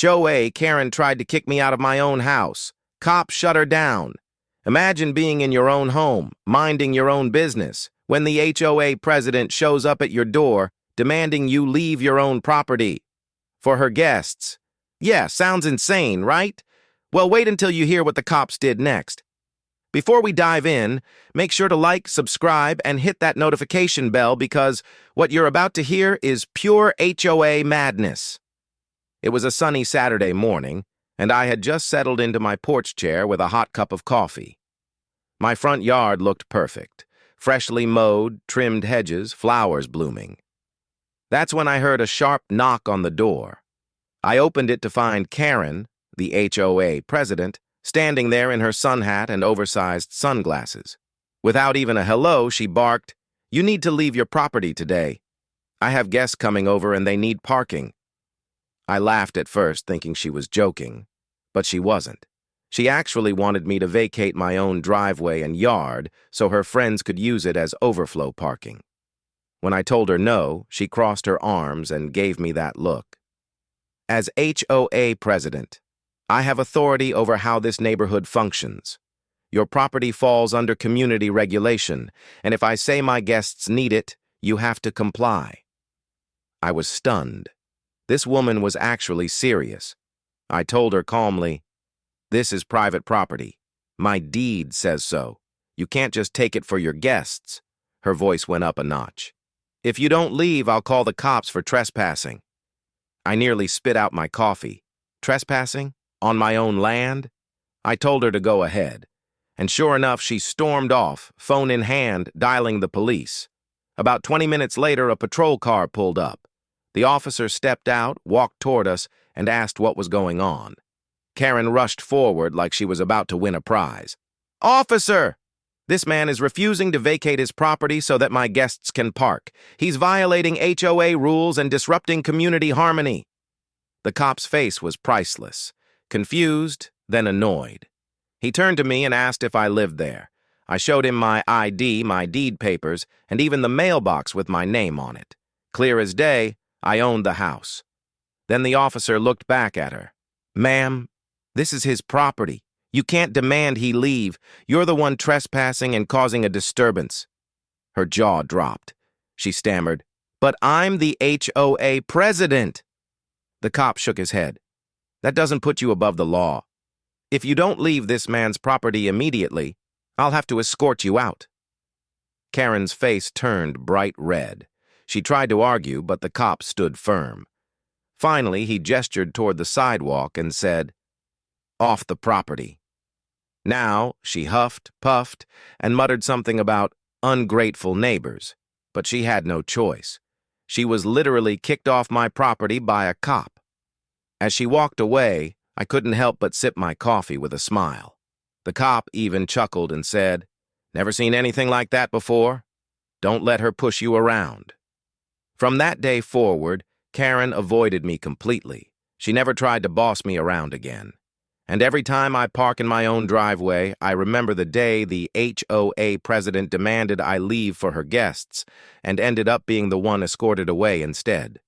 HOA, Karen tried to kick me out of my own house. Cops shut her down. Imagine being in your own home, minding your own business, when the HOA president shows up at your door, demanding you leave your own property. For her guests. Yeah, sounds insane, right? Well, wait until you hear what the cops did next. Before we dive in, make sure to like, subscribe, and hit that notification bell because what you're about to hear is pure HOA madness. It was a sunny Saturday morning, and I had just settled into my porch chair with a hot cup of coffee. My front yard looked perfect. Freshly mowed, trimmed hedges, flowers blooming. That's when I heard a sharp knock on the door. I opened it to find Karen, the HOA president, standing there in her sun hat and oversized sunglasses. Without even a hello, she barked, "You need to leave your property today. I have guests coming over and they need parking." I laughed at first, thinking she was joking, but she wasn't. She actually wanted me to vacate my own driveway and yard so her friends could use it as overflow parking. When I told her no, she crossed her arms and gave me that look. As HOA president, I have authority over how this neighborhood functions. Your property falls under community regulation, and if I say my guests need it, you have to comply. I was stunned. This woman was actually serious. I told her calmly, "This is private property. My deed says so. You can't just take it for your guests." Her voice went up a notch. "If you don't leave, I'll call the cops for trespassing." I nearly spit out my coffee. Trespassing? On my own land? I told her to go ahead. And sure enough, she stormed off, phone in hand, dialing the police. About 20 minutes later, a patrol car pulled up. The officer stepped out, walked toward us, and asked what was going on. Karen rushed forward like she was about to win a prize. "Officer! This man is refusing to vacate his property so that my guests can park. He's violating HOA rules and disrupting community harmony." The cop's face was priceless. Confused, then annoyed. He turned to me and asked if I lived there. I showed him my ID, my deed papers, and even the mailbox with my name on it. Clear as day, I owned the house. Then the officer looked back at her. "Ma'am, this is his property. You can't demand he leave. You're the one trespassing and causing a disturbance." Her jaw dropped. She stammered, "But I'm the HOA president." The cop shook his head. "That doesn't put you above the law. If you don't leave this man's property immediately, I'll have to escort you out." Karen's face turned bright red. She tried to argue, but the cop stood firm. Finally, he gestured toward the sidewalk and said, "Off the property." Now, she huffed, puffed, and muttered something about ungrateful neighbors, but she had no choice. She was literally kicked off my property by a cop. As she walked away, I couldn't help but sip my coffee with a smile. The cop even chuckled and said, "Never seen anything like that before? Don't let her push you around." From that day forward, Karen avoided me completely. She never tried to boss me around again. And every time I park in my own driveway, I remember the day the HOA president demanded I leave for her guests and ended up being the one escorted away instead.